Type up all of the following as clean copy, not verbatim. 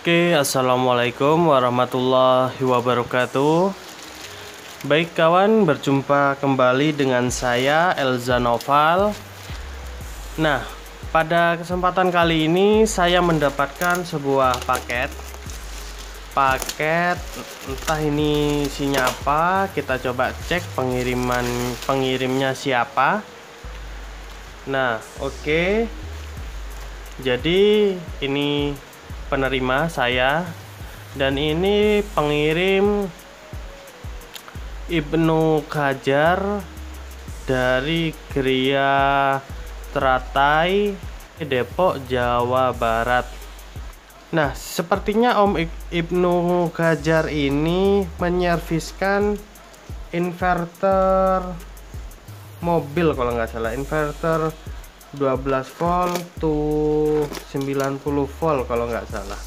Oke, assalamualaikum warahmatullahi wabarakatuh. Baik kawan, berjumpa kembali dengan saya Elza Noval. Nah, pada kesempatan kali ini saya mendapatkan sebuah paket entah ini isinya apa. Kita coba cek pengirimnya siapa. Nah, oke. Jadi ini penerima saya, dan ini pengirim Ibnu Qajar dari Gria Teratai, Depok, Jawa Barat. Nah, sepertinya Om Ibnu Qajar ini menyerviskan inverter mobil kalau nggak salah, inverter 12 volt to 90 volt kalau nggak salah.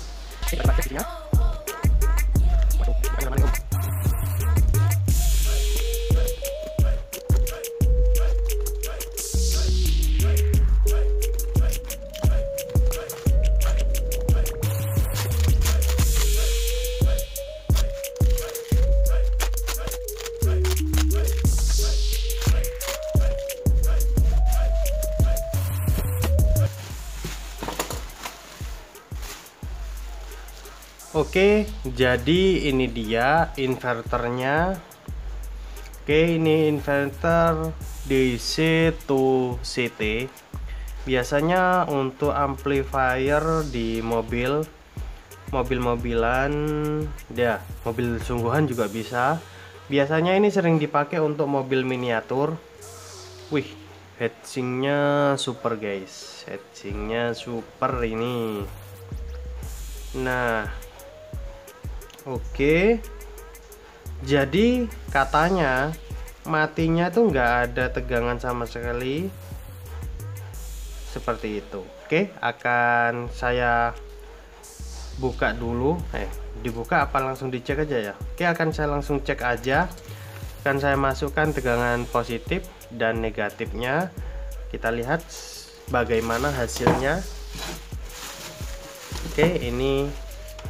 Oke, jadi ini dia inverternya. Oke, ini inverter DC to CT. Biasanya untuk amplifier di mobil-mobilan, ya, mobil sungguhan juga bisa. Biasanya ini sering dipakai untuk mobil miniatur. Wih, heatsinknya super guys, heatsinknya super ini. Nah, oke, jadi katanya matinya tuh nggak ada tegangan sama sekali, seperti itu. Oke, akan saya buka dulu. Dibuka apa langsung dicek aja ya? Oke, akan saya langsung cek aja. Akan saya masukkan tegangan positif dan negatifnya. Kita lihat bagaimana hasilnya. Oke, ini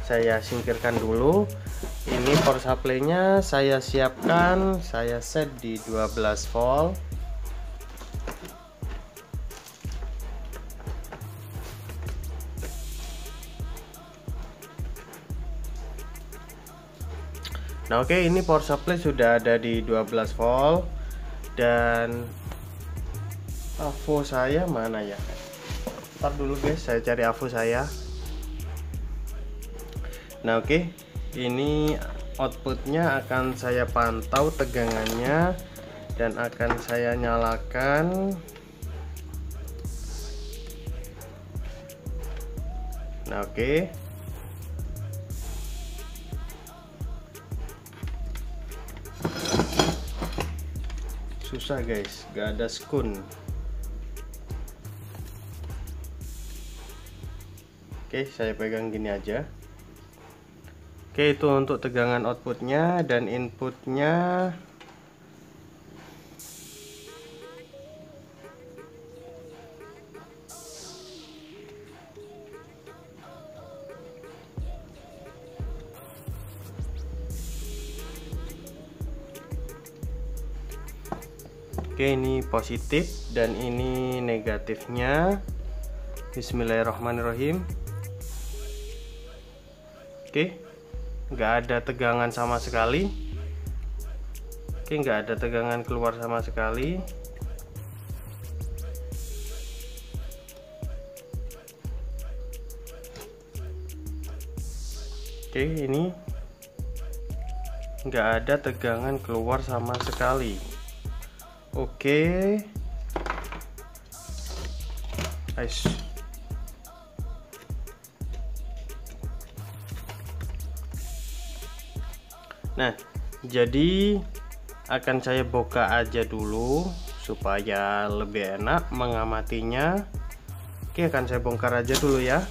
saya singkirkan dulu. Ini power supply-nya saya siapkan, saya set di 12 volt. Nah, oke, ini power supply sudah ada di 12 volt. Dan AVO saya mana ya? Ntar dulu guys, saya cari AVO saya. Nah, oke, ini outputnya akan saya pantau tegangannya dan akan saya nyalakan. Nah, oke, susah guys, gak ada skun. Oke, saya pegang gini aja. Oke, itu untuk tegangan outputnya dan inputnya. Oke, ini positif dan ini negatifnya. Bismillahirrahmanirrahim. Oke, nggak ada tegangan sama sekali. Oke, nggak ada tegangan keluar sama sekali. Oke, ini nggak ada tegangan keluar sama sekali. Oke, guys. Nah, jadi akan saya buka aja dulu supaya lebih enak mengamatinya. Oke, akan saya bongkar aja dulu ya.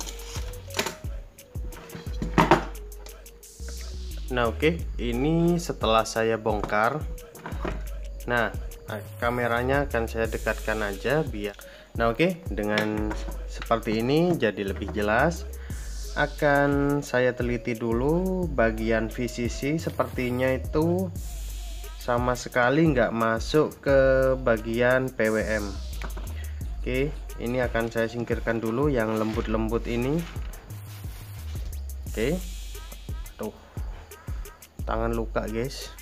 Nah, oke, ini setelah saya bongkar. Nah, kameranya akan saya dekatkan aja biar. Nah, oke, dengan seperti ini jadi lebih jelas. akan saya teliti dulu bagian VCC, sepertinya itu sama sekali nggak masuk ke bagian PWM. Oke, ini akan saya singkirkan dulu yang lembut-lembut ini. Oke, tuh tangan luka guys.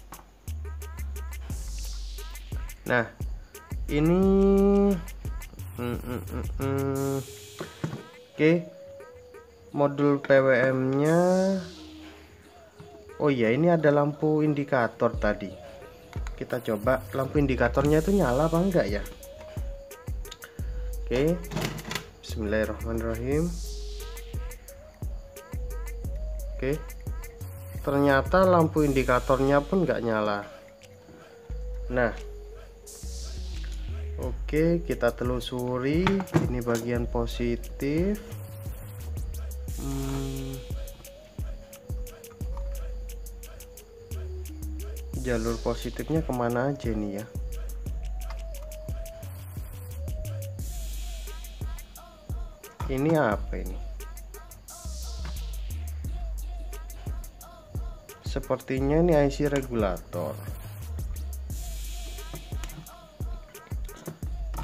Nah ini oke, modul PWM nya. Oh iya, ini ada lampu indikator tadi. Kita coba lampu indikatornya itu nyala apa enggak ya. Oke, bismillahirrahmanirrahim. Oke, ternyata lampu indikatornya pun nggak nyala. Nah, oke, kita telusuri. Ini bagian positif. Jalur positifnya kemana aja nih ya? Ini apa ini? Sepertinya ini IC regulator.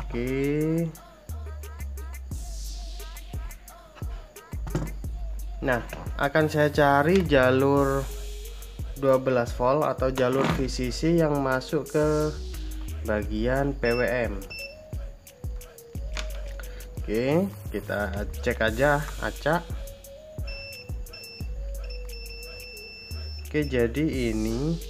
Oke. Nah, akan saya cari jalur 12 volt atau jalur VCC yang masuk ke bagian PWM. Oke, kita cek aja acak. Oke, jadi ini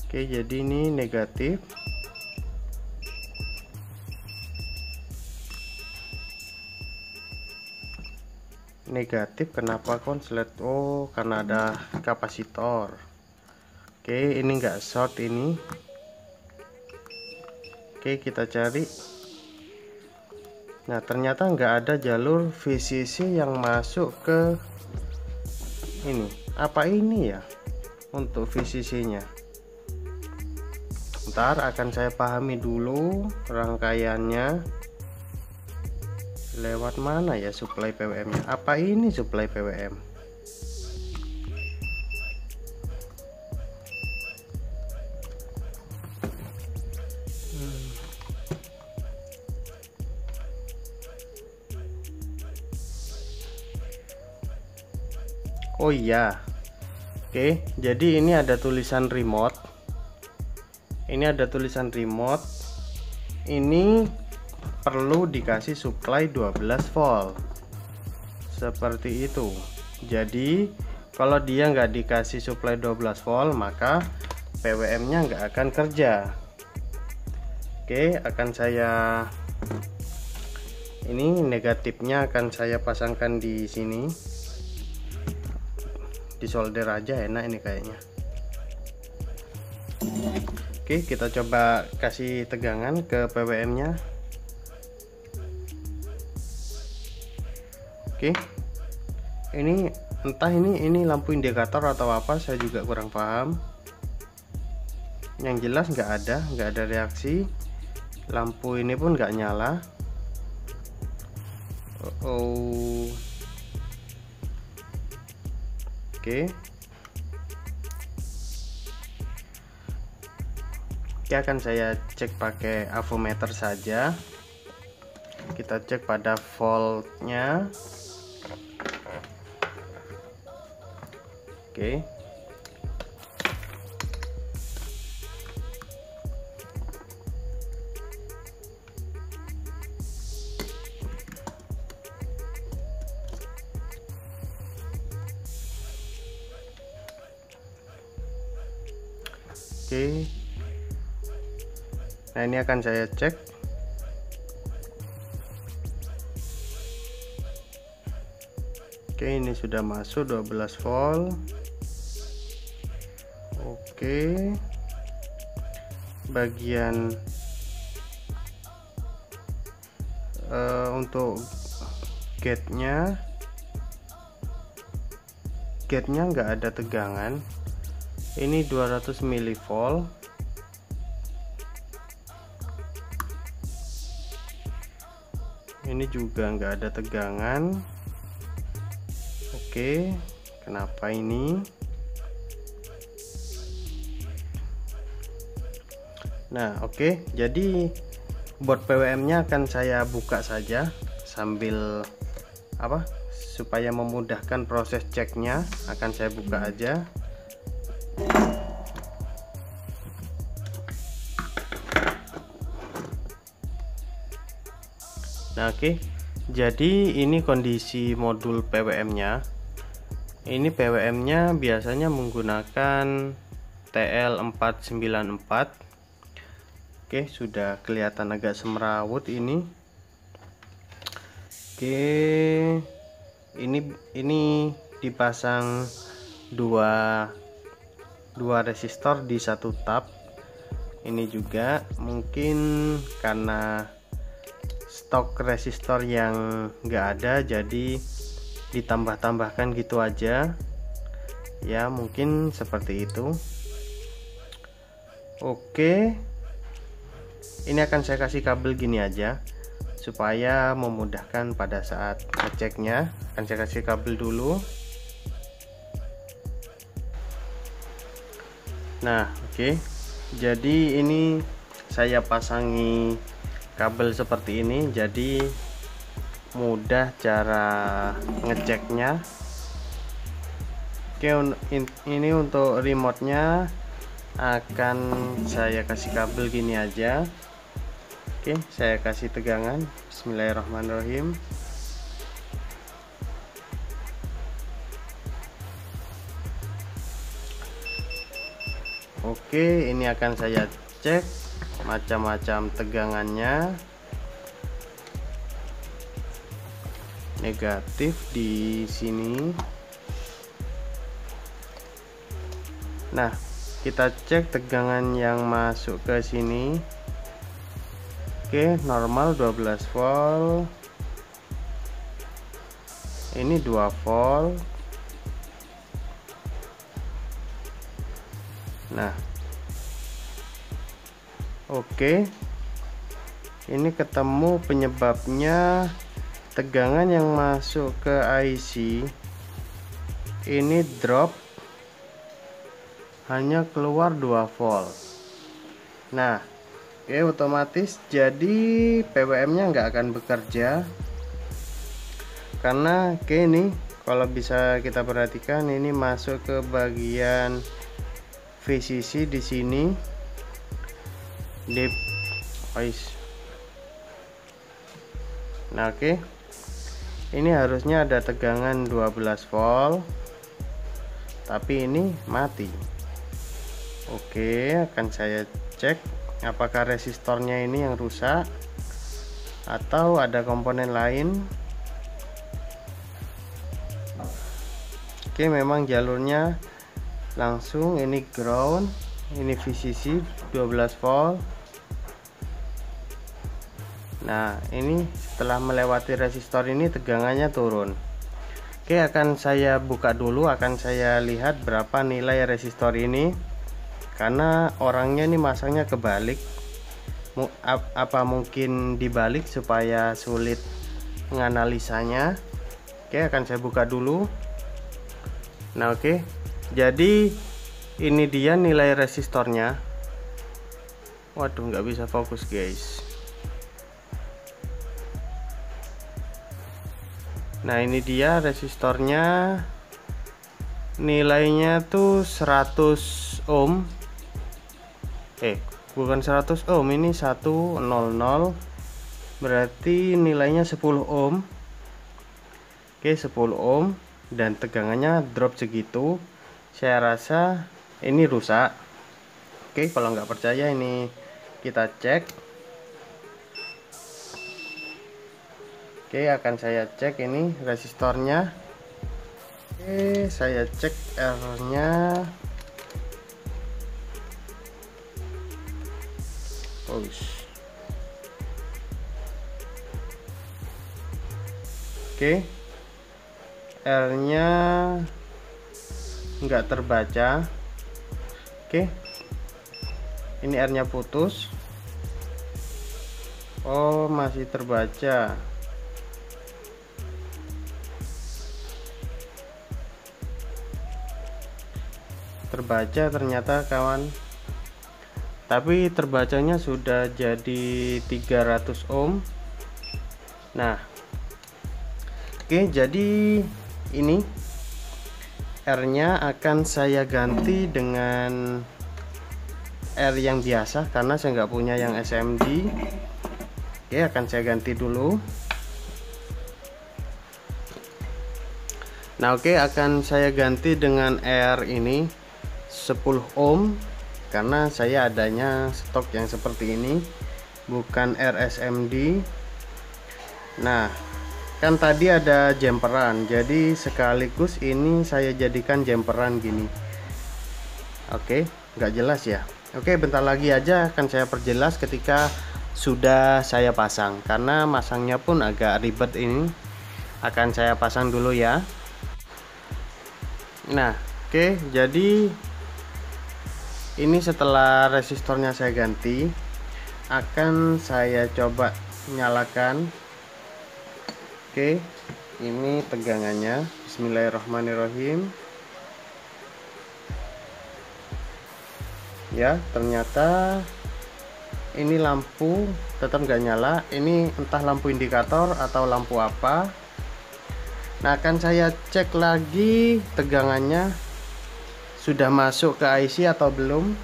oke, jadi ini negatif. Negatif kenapa konslet? Oh, karena ada kapasitor. Oke, ini enggak short ini. Oke, kita cari. Nah, ternyata nggak ada jalur VCC yang masuk ke ini. Apa ini ya untuk VCC-nya? Ntar akan saya pahami dulu rangkaiannya. Lewat mana ya supply PWM-nya? Apa ini supply PWM? Oh iya. Oke, jadi ini ada tulisan remote. Ini ada tulisan remote. Ini perlu dikasih supply 12 volt. Seperti itu. Jadi, kalau dia nggak dikasih supply 12 volt, maka PWM-nya nggak akan kerja. Oke, akan saya ini negatifnya akan saya pasangkan di sini. Disolder aja enak ini kayaknya. Oke, kita coba kasih tegangan ke PWM nya. Oke, ini entah ini lampu indikator atau apa, saya juga kurang paham. Yang jelas nggak ada reaksi. Lampu ini pun nggak nyala. Oke. Oke, akan saya cek pakai avometer saja. Kita cek pada voltnya. Oke. Oke. Nah, ini akan saya cek. Oke, ini sudah masuk 12 volt. Oke. Bagian untuk gate-nya nggak ada tegangan. Ini 200 mV. Ini juga nggak ada tegangan. Oke, kenapa ini? Nah, oke, jadi board PWM-nya akan saya buka saja sambil supaya memudahkan proses ceknya. Akan saya buka aja. Nah, oke. Jadi ini kondisi modul PWM-nya. Ini PWM-nya biasanya menggunakan TL494. Oke, sudah kelihatan agak semrawut ini. Oke. Ini dipasang dua resistor di satu tab. Ini juga mungkin karena stok resistor yang enggak ada, jadi ditambah-tambahkan gitu aja ya, mungkin seperti itu. Oke, ini akan saya kasih kabel gini aja supaya memudahkan pada saat ngeceknya. Akan saya kasih kabel dulu. Nah, oke. Jadi ini saya pasangi kabel seperti ini, jadi mudah cara ngeceknya. Oke, ini untuk remote-nya akan saya kasih kabel gini aja. Oke, saya kasih tegangan. Bismillahirrahmanirrahim. Oke, ini akan saya cek macam-macam tegangannya. Negatif di sini. Nah, kita cek tegangan yang masuk ke sini. Oke, normal 12 volt. Ini 2 volt. Nah, oke, ini ketemu penyebabnya. Tegangan yang masuk ke IC ini drop, hanya keluar 2 volt. Nah, oke, otomatis jadi PWM nya nggak akan bekerja karena ini kalau bisa kita perhatikan, ini masuk ke bagian VCC di sini. Nah, oke, ini harusnya ada tegangan 12 volt, tapi ini mati. Oke, akan saya cek apakah resistornya ini yang rusak atau ada komponen lain. Oke, memang jalurnya langsung, ini ground, ini VCC 12 volt. Nah, ini setelah melewati resistor ini tegangannya turun. Oke, akan saya buka dulu, akan saya lihat berapa nilai resistor ini, karena orangnya ini masangnya kebalik. Apa mungkin dibalik supaya sulit menganalisanya. Oke, akan saya buka dulu. Nah, oke, jadi ini dia nilai resistornya. Waduh, nggak bisa fokus guys. Nah, ini dia resistornya, nilainya tuh 100 ohm. Bukan 100 ohm, ini 100, berarti nilainya 10 ohm. Oke, 10 ohm dan tegangannya drop segitu. Saya rasa ini rusak. Oke, kalau nggak percaya ini kita cek. Oke, akan saya cek ini resistornya. Oke, saya cek R-nya. Oke, R-nya nggak terbaca. Oke, ini R nya putus. Oh, masih terbaca. Terbaca ternyata kawan, tapi terbacanya sudah jadi 300 ohm. Nah, oke, jadi ini R nya akan saya ganti dengan R yang biasa karena saya nggak punya yang SMD. Oke, akan saya ganti dulu. Nah, oke, akan saya ganti dengan R ini 10 ohm karena saya adanya stok yang seperti ini, bukan RSMD. Nah, kan tadi ada jumperan, jadi sekaligus ini saya jadikan jumperan gini. Oke, nggak jelas ya. Oke, bentar lagi aja akan saya perjelas ketika sudah saya pasang, karena masangnya pun agak ribet. Ini akan saya pasang dulu ya. Nah, oke, jadi ini setelah resistornya saya ganti, akan saya coba nyalakan. Oke, ini tegangannya. Bismillahirrahmanirrahim. Ya, ternyata ini lampu tetap nggak nyala. Ini entah lampu indikator atau lampu apa. Nah, akan saya cek lagi tegangannya sudah masuk ke IC atau belum.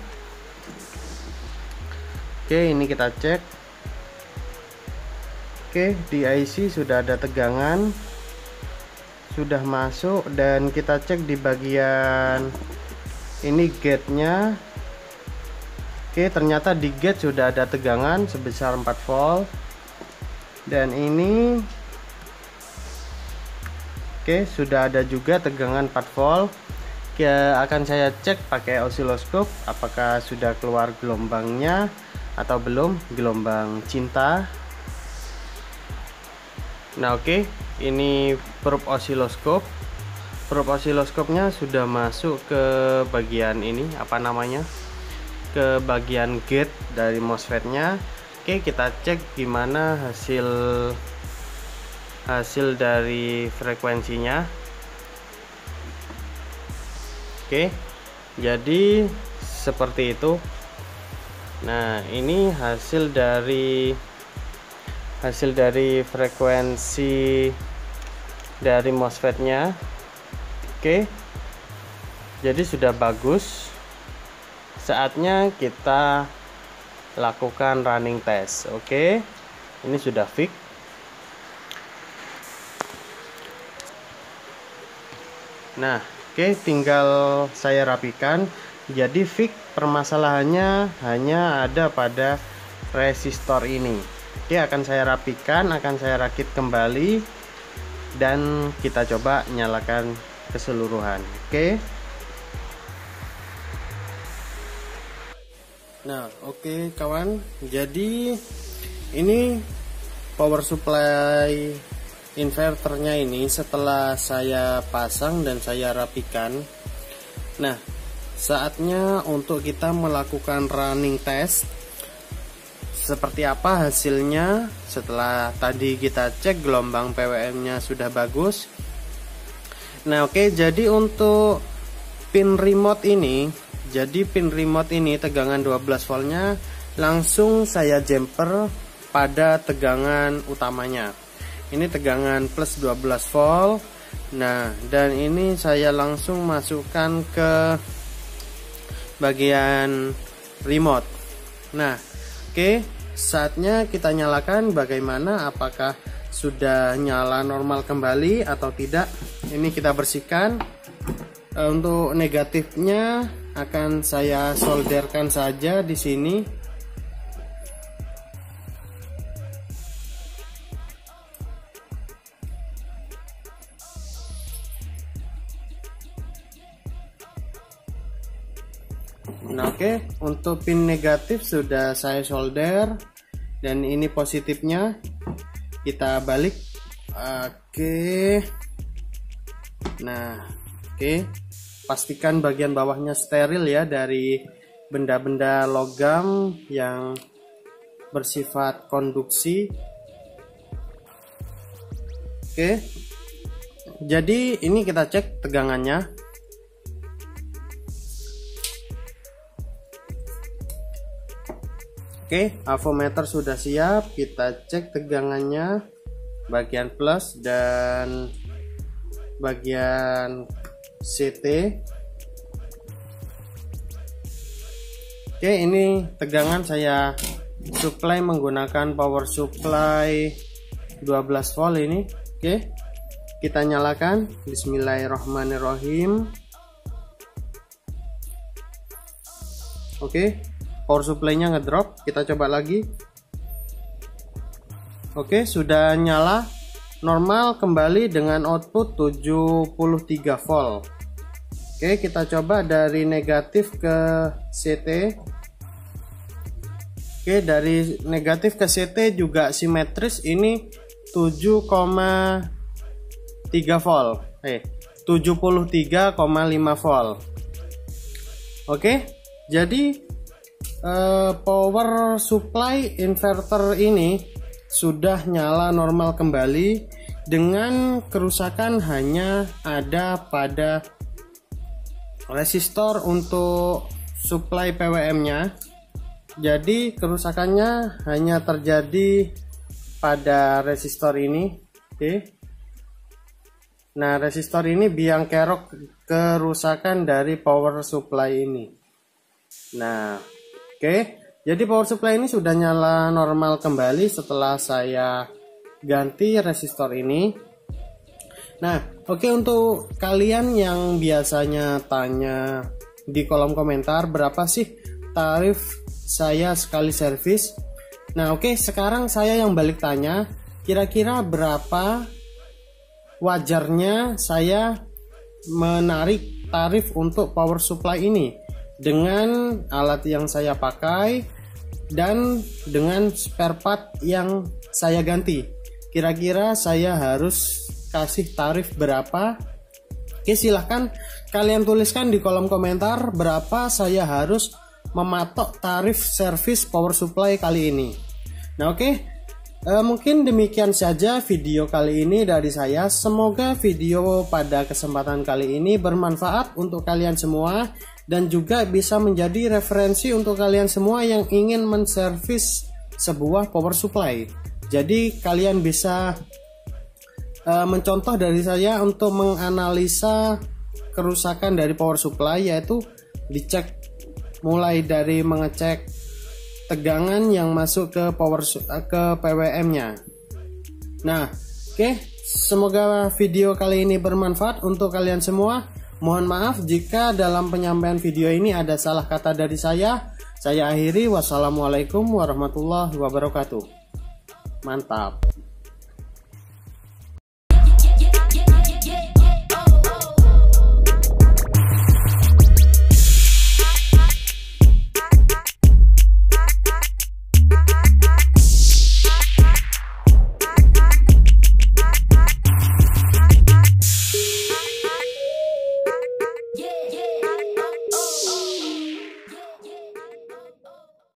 Oke, ini kita cek. Oke, di IC sudah ada tegangan, sudah masuk, dan kita cek di bagian ini gate-nya. Oke, ternyata di gate sudah ada tegangan sebesar 4 volt. Dan ini oke, sudah ada juga tegangan 4 volt. Akan saya cek pakai osiloskop apakah sudah keluar gelombangnya atau belum, gelombang cinta. Nah, oke, ini probe osiloskop. Probe osiloskopnya sudah masuk ke bagian ini, apa namanya, ke bagian gate dari MOSFET-nya. Oke, kita cek gimana hasil dari frekuensinya. Oke, jadi seperti itu. Nah, ini hasil dari frekuensi dari MOSFET-nya. Oke, jadi sudah bagus. Saatnya kita lakukan running test. Oke, ini sudah fix. Nah, oke, tinggal saya rapikan. Jadi fix permasalahannya hanya ada pada resistor ini. Oke, akan saya rapikan, akan saya rakit kembali, dan kita coba nyalakan keseluruhan. Oke. Nah, oke kawan. Jadi ini power supply inverternya ini setelah saya pasang dan saya rapikan. Nah, saatnya untuk kita melakukan running test. Seperti apa hasilnya setelah tadi kita cek gelombang PWM nya sudah bagus. Nah, oke, jadi untuk pin remote ini, tegangan 12 voltnya langsung saya jumper pada tegangan utamanya. Ini tegangan plus 12 volt. Nah, dan ini saya langsung masukkan ke bagian remote. Nah, oke, saatnya kita nyalakan. Bagaimana, apakah sudah nyala normal kembali atau tidak? Ini kita bersihkan. Untuk negatifnya akan saya solderkan saja di sini. Nah, oke, untuk pin negatif sudah saya solder, dan ini positifnya kita balik. Oke. Nah, oke, pastikan bagian bawahnya steril ya dari benda-benda logam yang bersifat konduksi. Oke, jadi ini kita cek tegangannya. Oke, avometer sudah siap. Kita cek tegangannya bagian plus dan bagian CT. Oke, ini tegangan saya supply menggunakan power supply 12 volt ini. Oke, kita nyalakan. Bismillahirrahmanirrahim. Oke, power supply-nya ngedrop. Kita coba lagi. Oke, sudah nyala normal kembali dengan output 73 volt. Oke, kita coba dari negatif ke CT. Oke, dari negatif ke CT juga simetris, ini 7,3 volt. 73,5 volt. Oke, jadi power supply inverter ini sudah nyala normal kembali dengan kerusakan hanya ada pada resistor untuk supply PWM-nya. Jadi kerusakannya hanya terjadi pada resistor ini. Oke. Nah, resistor ini biang kerok kerusakan dari power supply ini. Nah, oke. Jadi power supply ini sudah nyala normal kembali setelah saya ganti resistor ini. Nah, oke, untuk kalian yang biasanya tanya di kolom komentar berapa sih tarif saya sekali servis. Nah, oke, sekarang saya yang balik tanya, kira-kira berapa wajarnya saya menarik tarif untuk power supply ini dengan alat yang saya pakai dan dengan spare part yang saya ganti. Kira-kira saya harus kasih tarif berapa? Oke, silahkan kalian tuliskan di kolom komentar berapa saya harus mematok tarif servis power supply kali ini. Nah, oke, mungkin demikian saja video kali ini dari saya. Semoga video pada kesempatan kali ini bermanfaat untuk kalian semua dan juga bisa menjadi referensi untuk kalian semua yang ingin menservis sebuah power supply. Jadi kalian bisa mencontoh dari saya untuk menganalisa kerusakan dari power supply, yaitu dicek mulai dari mengecek tegangan yang masuk ke PWM-nya. Nah, oke, semoga video kali ini bermanfaat untuk kalian semua. Mohon maaf jika dalam penyampaian video ini ada salah kata dari saya. Saya akhiri, wassalamualaikum warahmatullahi wabarakatuh. Mantap.